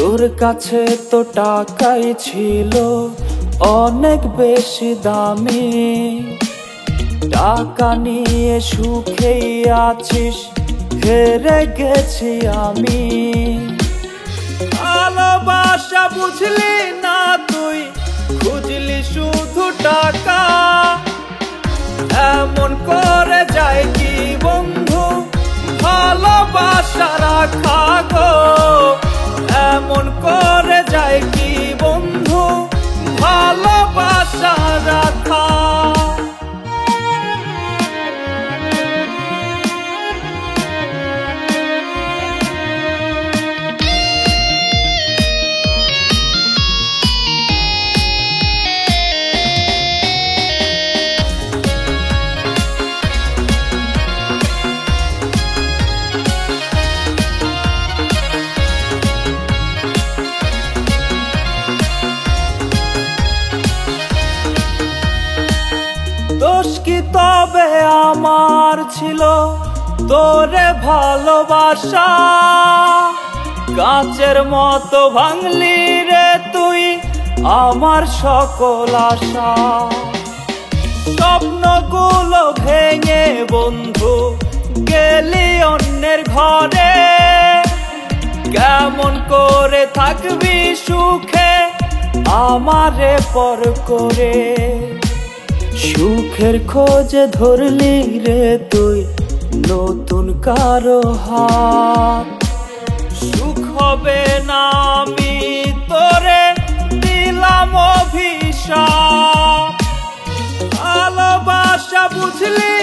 তোর কাছে তো টাকাই ছিল অনেক বেশি দামি, টাকা নিয়ে সুখেই আছিস, হেরে গেছি আমি। ভালোবাসা বুঝলি না তুই, খুঁজলি শুধু টাকা। এমন করে যায় কি বন্ধু ভালোবাসা রাখা গো, এমন করে যায় কি বন্ধু ভালোবাসা রাখা। দোষ কি তবে আমার ছিল তোরে ভালোবাসা? কাঁচের মতো ভাঙলি রে তুই আমার সকল আশা। স্বপ্নগুলো ভেঙে বন্ধু গেলি অন্যের ঘরে, কেমন করে থাকবি সুখে আমারে পর করে। সুখের খোঁজে ধরলি রে তুই নতুন কারো হাত, সুখ হবে না আমি তোরে দিলাম অভিশাপ। ভালোবাসা বুঝলি